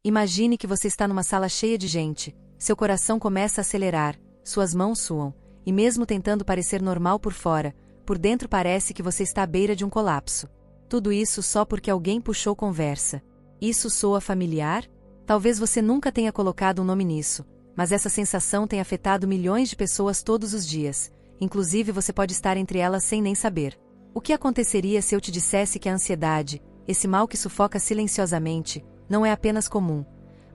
Imagine que você está numa sala cheia de gente, seu coração começa a acelerar, suas mãos suam, e mesmo tentando parecer normal por fora, por dentro parece que você está à beira de um colapso. Tudo isso só porque alguém puxou conversa. Isso soa familiar? Talvez você nunca tenha colocado um nome nisso, mas essa sensação tem afetado milhões de pessoas todos os dias, inclusive você pode estar entre elas sem nem saber. O que aconteceria se eu te dissesse que a ansiedade, esse mal que sufoca silenciosamente, não é apenas comum,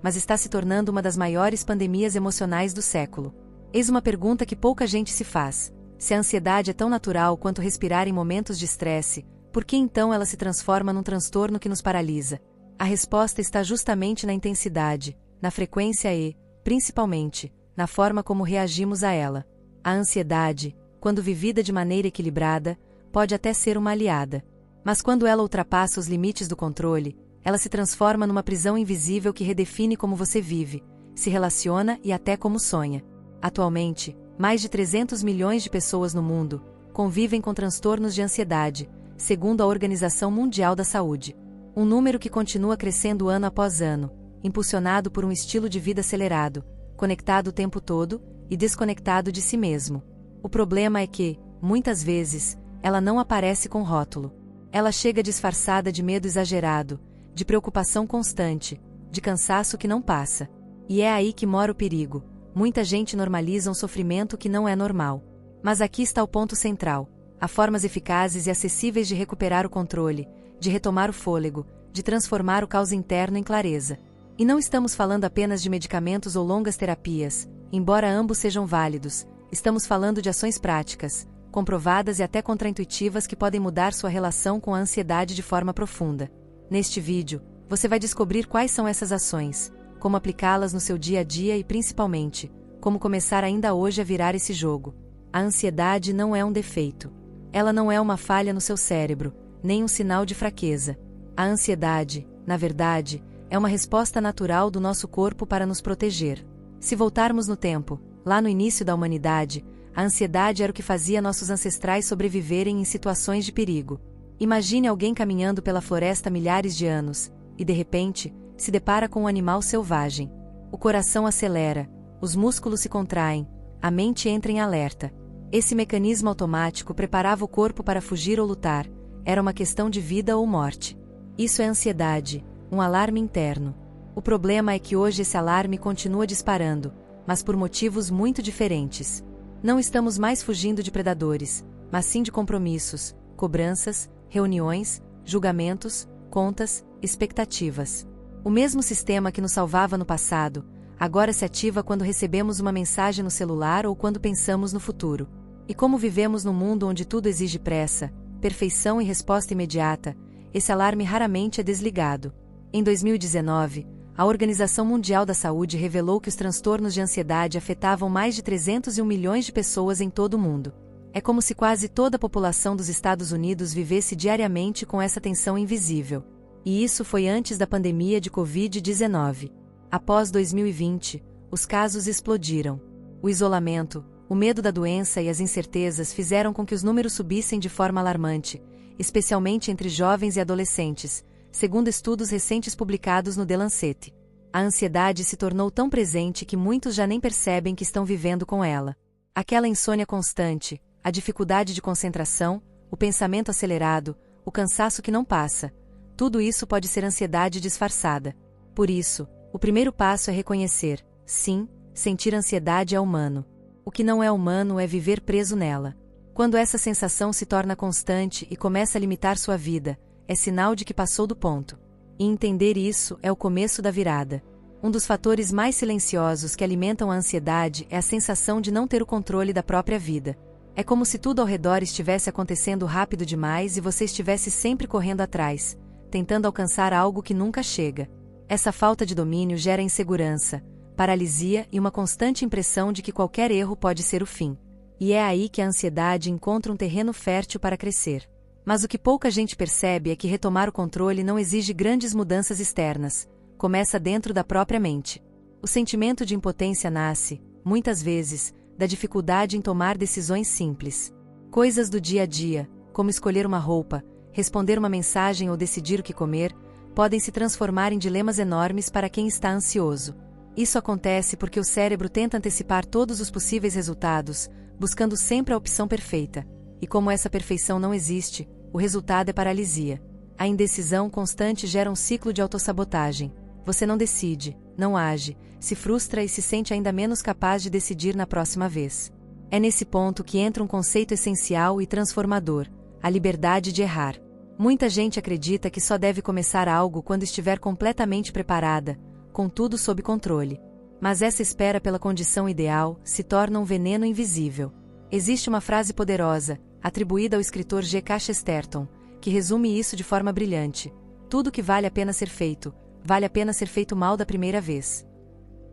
mas está se tornando uma das maiores pandemias emocionais do século? Eis uma pergunta que pouca gente se faz. Se a ansiedade é tão natural quanto respirar em momentos de estresse, por que então ela se transforma num transtorno que nos paralisa? A resposta está justamente na intensidade, na frequência e, principalmente, na forma como reagimos a ela. A ansiedade, quando vivida de maneira equilibrada, pode até ser uma aliada. Mas quando ela ultrapassa os limites do controle, ela se transforma numa prisão invisível que redefine como você vive, se relaciona e até como sonha. Atualmente, mais de 300 milhões de pessoas no mundo convivem com transtornos de ansiedade, segundo a Organização Mundial da Saúde. Um número que continua crescendo ano após ano, impulsionado por um estilo de vida acelerado, conectado o tempo todo e desconectado de si mesmo. O problema é que, muitas vezes, ela não aparece com rótulo. Ela chega disfarçada de medo exagerado, de preocupação constante, de cansaço que não passa. E é aí que mora o perigo. Muita gente normaliza um sofrimento que não é normal. Mas aqui está o ponto central. Há formas eficazes e acessíveis de recuperar o controle, de retomar o fôlego, de transformar o caos interno em clareza. E não estamos falando apenas de medicamentos ou longas terapias, embora ambos sejam válidos, estamos falando de ações práticas, comprovadas e até contraintuitivas que podem mudar sua relação com a ansiedade de forma profunda. Neste vídeo, você vai descobrir quais são essas ações, como aplicá-las no seu dia a dia e, principalmente, como começar ainda hoje a virar esse jogo. A ansiedade não é um defeito. Ela não é uma falha no seu cérebro, nem um sinal de fraqueza. A ansiedade, na verdade, é uma resposta natural do nosso corpo para nos proteger. Se voltarmos no tempo, lá no início da humanidade, a ansiedade era o que fazia nossos ancestrais sobreviverem em situações de perigo. Imagine alguém caminhando pela floresta há milhares de anos, e de repente, se depara com um animal selvagem. O coração acelera, os músculos se contraem, a mente entra em alerta. Esse mecanismo automático preparava o corpo para fugir ou lutar, era uma questão de vida ou morte. Isso é ansiedade, um alarme interno. O problema é que hoje esse alarme continua disparando, mas por motivos muito diferentes. Não estamos mais fugindo de predadores, mas sim de compromissos, cobranças, reuniões, julgamentos, contas, expectativas. O mesmo sistema que nos salvava no passado, agora se ativa quando recebemos uma mensagem no celular ou quando pensamos no futuro. E como vivemos num mundo onde tudo exige pressa, perfeição e resposta imediata, esse alarme raramente é desligado. Em 2019, a Organização Mundial da Saúde revelou que os transtornos de ansiedade afetavam mais de 301 milhões de pessoas em todo o mundo. É como se quase toda a população dos Estados Unidos vivesse diariamente com essa tensão invisível. E isso foi antes da pandemia de Covid-19. Após 2020, os casos explodiram. O isolamento, o medo da doença e as incertezas fizeram com que os números subissem de forma alarmante, especialmente entre jovens e adolescentes, segundo estudos recentes publicados no The Lancet. A ansiedade se tornou tão presente que muitos já nem percebem que estão vivendo com ela. Aquela insônia constante, a dificuldade de concentração, o pensamento acelerado, o cansaço que não passa, tudo isso pode ser ansiedade disfarçada. Por isso, o primeiro passo é reconhecer: sim, sentir ansiedade é humano. O que não é humano é viver preso nela. Quando essa sensação se torna constante e começa a limitar sua vida, é sinal de que passou do ponto. E entender isso é o começo da virada. Um dos fatores mais silenciosos que alimentam a ansiedade é a sensação de não ter o controle da própria vida. É como se tudo ao redor estivesse acontecendo rápido demais e você estivesse sempre correndo atrás, tentando alcançar algo que nunca chega. Essa falta de domínio gera insegurança, paralisia e uma constante impressão de que qualquer erro pode ser o fim. E é aí que a ansiedade encontra um terreno fértil para crescer. Mas o que pouca gente percebe é que retomar o controle não exige grandes mudanças externas, começa dentro da própria mente. O sentimento de impotência nasce, muitas vezes, da dificuldade em tomar decisões simples. Coisas do dia a dia, como escolher uma roupa, responder uma mensagem ou decidir o que comer, podem se transformar em dilemas enormes para quem está ansioso. Isso acontece porque o cérebro tenta antecipar todos os possíveis resultados, buscando sempre a opção perfeita. E como essa perfeição não existe, o resultado é paralisia. A indecisão constante gera um ciclo de autossabotagem. Você não decide, não age, se frustra e se sente ainda menos capaz de decidir na próxima vez. É nesse ponto que entra um conceito essencial e transformador: a liberdade de errar. Muita gente acredita que só deve começar algo quando estiver completamente preparada, com tudo sob controle. Mas essa espera pela condição ideal se torna um veneno invisível. Existe uma frase poderosa, atribuída ao escritor G.K. Chesterton, que resume isso de forma brilhante: tudo que vale a pena ser feito, vale a pena ser feito mal da primeira vez.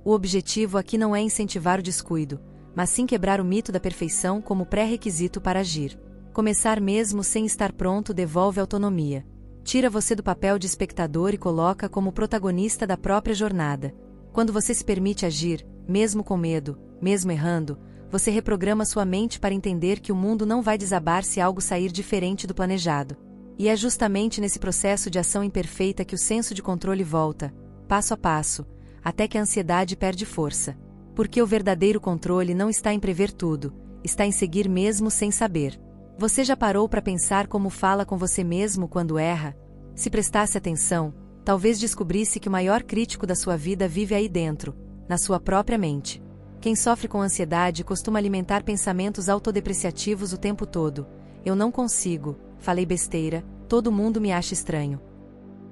O objetivo aqui não é incentivar o descuido, mas sim quebrar o mito da perfeição como pré-requisito para agir. Começar mesmo sem estar pronto devolve autonomia. Tira você do papel de espectador e coloca como protagonista da própria jornada. Quando você se permite agir, mesmo com medo, mesmo errando, você reprograma sua mente para entender que o mundo não vai desabar se algo sair diferente do planejado. E é justamente nesse processo de ação imperfeita que o senso de controle volta, passo a passo, até que a ansiedade perde força. Porque o verdadeiro controle não está em prever tudo, está em seguir mesmo sem saber. Você já parou para pensar como fala com você mesmo quando erra? Se prestasse atenção, talvez descobrisse que o maior crítico da sua vida vive aí dentro, na sua própria mente. Quem sofre com ansiedade costuma alimentar pensamentos autodepreciativos o tempo todo. Eu não consigo, falei besteira, todo mundo me acha estranho.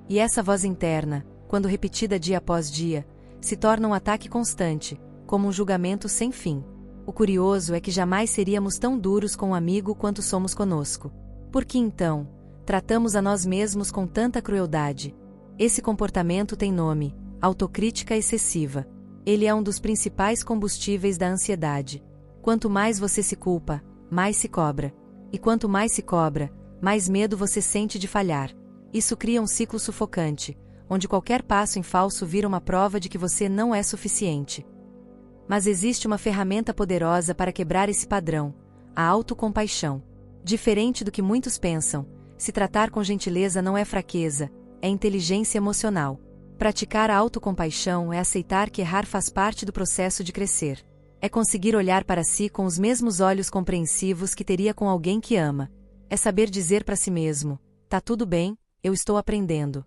E essa voz interna, quando repetida dia após dia, se torna um ataque constante, como um julgamento sem fim. O curioso é que jamais seríamos tão duros com um amigo quanto somos conosco. Por que então tratamos a nós mesmos com tanta crueldade? Esse comportamento tem nome: autocrítica excessiva. Ele é um dos principais combustíveis da ansiedade. Quanto mais você se culpa, mais se cobra. E quanto mais se cobra, mais medo você sente de falhar. Isso cria um ciclo sufocante, onde qualquer passo em falso vira uma prova de que você não é suficiente. Mas existe uma ferramenta poderosa para quebrar esse padrão: a autocompaixão. Diferente do que muitos pensam, se tratar com gentileza não é fraqueza, é inteligência emocional. Praticar a autocompaixão é aceitar que errar faz parte do processo de crescer. É conseguir olhar para si com os mesmos olhos compreensivos que teria com alguém que ama. É saber dizer para si mesmo: tá tudo bem, eu estou aprendendo.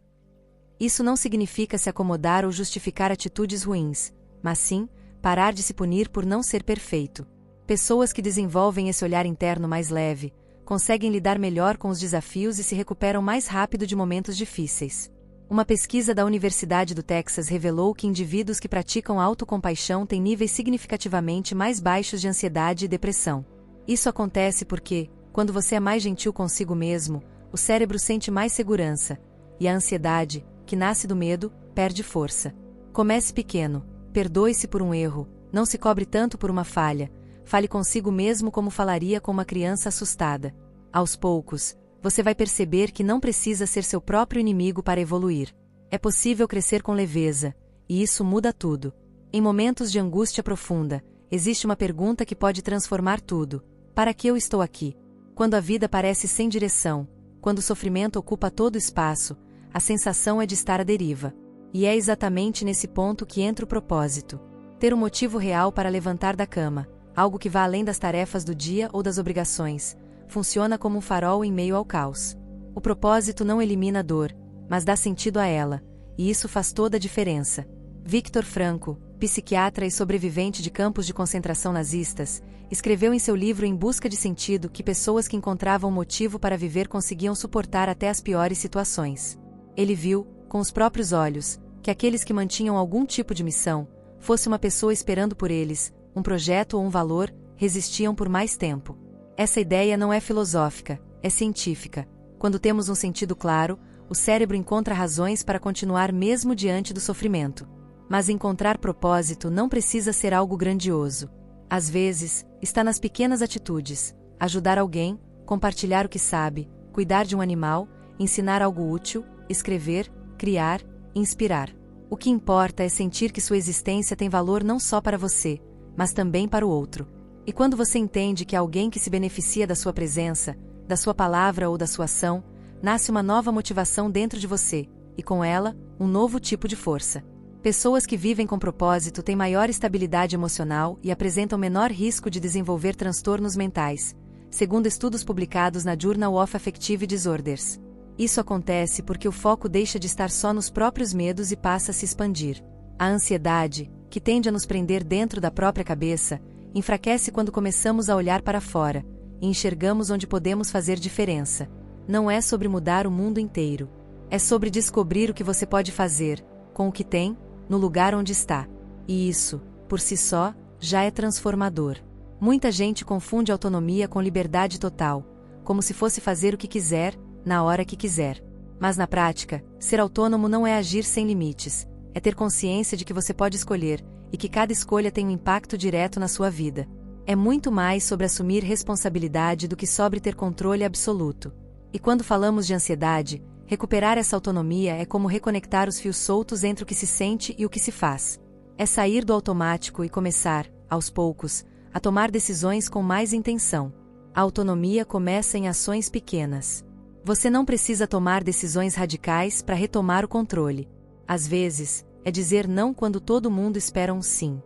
Isso não significa se acomodar ou justificar atitudes ruins, mas sim parar de se punir por não ser perfeito. Pessoas que desenvolvem esse olhar interno mais leve, conseguem lidar melhor com os desafios e se recuperam mais rápido de momentos difíceis. Uma pesquisa da Universidade do Texas revelou que indivíduos que praticam autocompaixão têm níveis significativamente mais baixos de ansiedade e depressão. Isso acontece porque, quando você é mais gentil consigo mesmo, o cérebro sente mais segurança, e a ansiedade, que nasce do medo, perde força. Comece pequeno. Perdoe-se por um erro, não se cobre tanto por uma falha, fale consigo mesmo como falaria com uma criança assustada. Aos poucos, você vai perceber que não precisa ser seu próprio inimigo para evoluir. É possível crescer com leveza, e isso muda tudo. Em momentos de angústia profunda, existe uma pergunta que pode transformar tudo: para que eu estou aqui? Quando a vida parece sem direção, quando o sofrimento ocupa todo o espaço, a sensação é de estar à deriva. E é exatamente nesse ponto que entra o propósito. Ter um motivo real para levantar da cama, algo que vá além das tarefas do dia ou das obrigações, funciona como um farol em meio ao caos. O propósito não elimina a dor, mas dá sentido a ela, e isso faz toda a diferença. Viktor Frankl, psiquiatra e sobrevivente de campos de concentração nazistas, escreveu em seu livro Em Busca de Sentido que pessoas que encontravam motivo para viver conseguiam suportar até as piores situações. Ele viu, com os próprios olhos, que aqueles que mantinham algum tipo de missão, fosse uma pessoa esperando por eles, um projeto ou um valor, resistiam por mais tempo. Essa ideia não é filosófica, é científica. Quando temos um sentido claro, o cérebro encontra razões para continuar mesmo diante do sofrimento. Mas encontrar propósito não precisa ser algo grandioso. Às vezes, está nas pequenas atitudes: ajudar alguém, compartilhar o que sabe, cuidar de um animal, ensinar algo útil, escrever, criar, inspirar. O que importa é sentir que sua existência tem valor não só para você, mas também para o outro. E quando você entende que há alguém que se beneficia da sua presença, da sua palavra ou da sua ação, nasce uma nova motivação dentro de você, e com ela, um novo tipo de força. Pessoas que vivem com propósito têm maior estabilidade emocional e apresentam menor risco de desenvolver transtornos mentais, segundo estudos publicados na Journal of Affective Disorders. Isso acontece porque o foco deixa de estar só nos próprios medos e passa a se expandir. A ansiedade, que tende a nos prender dentro da própria cabeça, enfraquece quando começamos a olhar para fora e enxergamos onde podemos fazer diferença. Não é sobre mudar o mundo inteiro. É sobre descobrir o que você pode fazer, com o que tem, no lugar onde está. E isso, por si só, já é transformador. Muita gente confunde autonomia com liberdade total, como se fosse fazer o que quiser, na hora que quiser. Mas na prática, ser autônomo não é agir sem limites, é ter consciência de que você pode escolher, e que cada escolha tem um impacto direto na sua vida. É muito mais sobre assumir responsabilidade do que sobre ter controle absoluto. E quando falamos de ansiedade, recuperar essa autonomia é como reconectar os fios soltos entre o que se sente e o que se faz. É sair do automático e começar, aos poucos, a tomar decisões com mais intenção. A autonomia começa em ações pequenas. Você não precisa tomar decisões radicais para retomar o controle. Às vezes, é dizer não quando todo mundo espera um sim.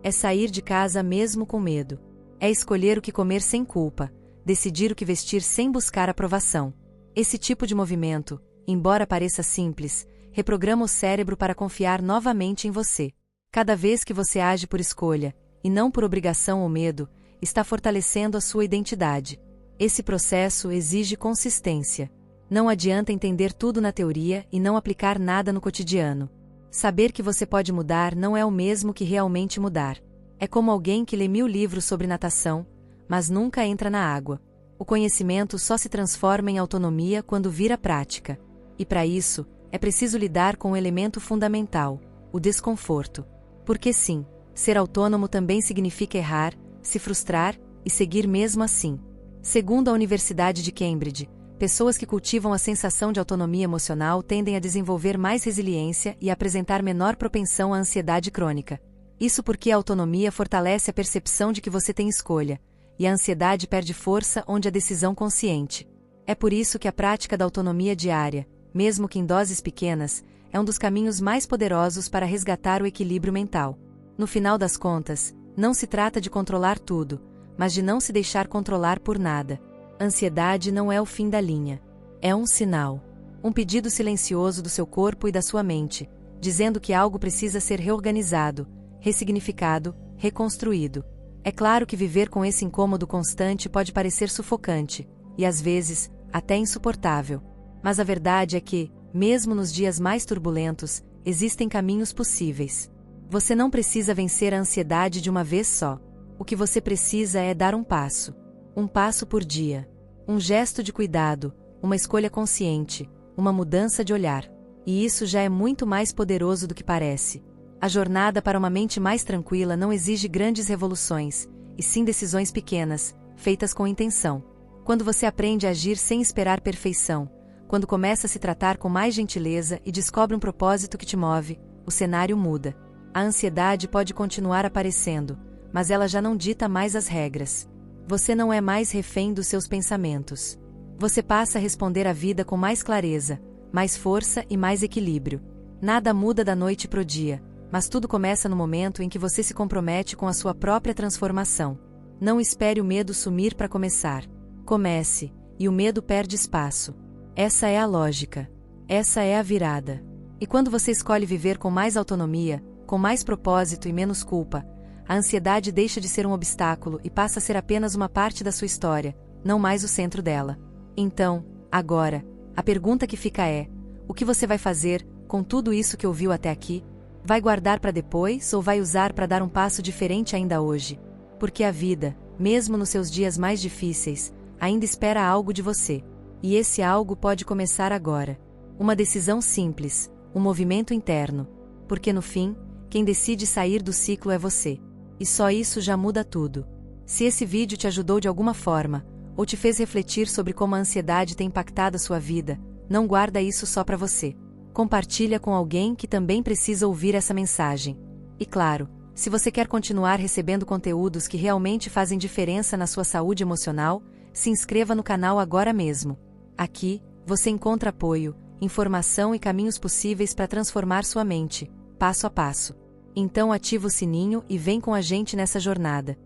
É sair de casa mesmo com medo. É escolher o que comer sem culpa, decidir o que vestir sem buscar aprovação. Esse tipo de movimento, embora pareça simples, reprograma o cérebro para confiar novamente em você. Cada vez que você age por escolha, e não por obrigação ou medo, está fortalecendo a sua identidade. Esse processo exige consistência. Não adianta entender tudo na teoria e não aplicar nada no cotidiano. Saber que você pode mudar não é o mesmo que realmente mudar. É como alguém que lê 1000 livros sobre natação, mas nunca entra na água. O conhecimento só se transforma em autonomia quando vira prática. E para isso, é preciso lidar com um elemento fundamental, o desconforto. Porque sim, ser autônomo também significa errar, se frustrar e seguir mesmo assim. Segundo a Universidade de Cambridge, pessoas que cultivam a sensação de autonomia emocional tendem a desenvolver mais resiliência e a apresentar menor propensão à ansiedade crônica. Isso porque a autonomia fortalece a percepção de que você tem escolha, e a ansiedade perde força onde há decisão consciente. É por isso que a prática da autonomia diária, mesmo que em doses pequenas, é um dos caminhos mais poderosos para resgatar o equilíbrio mental. No final das contas, não se trata de controlar tudo, mas de não se deixar controlar por nada. Ansiedade não é o fim da linha. É um sinal. Um pedido silencioso do seu corpo e da sua mente, dizendo que algo precisa ser reorganizado, ressignificado, reconstruído. É claro que viver com esse incômodo constante pode parecer sufocante, e às vezes, até insuportável. Mas a verdade é que, mesmo nos dias mais turbulentos, existem caminhos possíveis. Você não precisa vencer a ansiedade de uma vez só. O que você precisa é dar um passo por dia. Um gesto de cuidado, uma escolha consciente, uma mudança de olhar. E isso já é muito mais poderoso do que parece. A jornada para uma mente mais tranquila não exige grandes revoluções, e sim decisões pequenas, feitas com intenção. Quando você aprende a agir sem esperar perfeição, quando começa a se tratar com mais gentileza e descobre um propósito que te move, o cenário muda. A ansiedade pode continuar aparecendo, mas ela já não dita mais as regras. Você não é mais refém dos seus pensamentos. Você passa a responder à vida com mais clareza, mais força e mais equilíbrio. Nada muda da noite pro dia, mas tudo começa no momento em que você se compromete com a sua própria transformação. Não espere o medo sumir para começar. Comece, e o medo perde espaço. Essa é a lógica. Essa é a virada. E quando você escolhe viver com mais autonomia, com mais propósito e menos culpa, a ansiedade deixa de ser um obstáculo e passa a ser apenas uma parte da sua história, não mais o centro dela. Então, agora, a pergunta que fica é: o que você vai fazer com tudo isso que ouviu até aqui? Vai guardar para depois ou vai usar para dar um passo diferente ainda hoje? Porque a vida, mesmo nos seus dias mais difíceis, ainda espera algo de você. E esse algo pode começar agora. Uma decisão simples, um movimento interno. Porque no fim, quem decide sair do ciclo é você. E só isso já muda tudo. Se esse vídeo te ajudou de alguma forma, ou te fez refletir sobre como a ansiedade tem impactado a sua vida, não guarda isso só para você. Compartilha com alguém que também precisa ouvir essa mensagem. E claro, se você quer continuar recebendo conteúdos que realmente fazem diferença na sua saúde emocional, se inscreva no canal agora mesmo. Aqui, você encontra apoio, informação e caminhos possíveis para transformar sua mente, passo a passo. Então ativa o sininho e vem com a gente nessa jornada.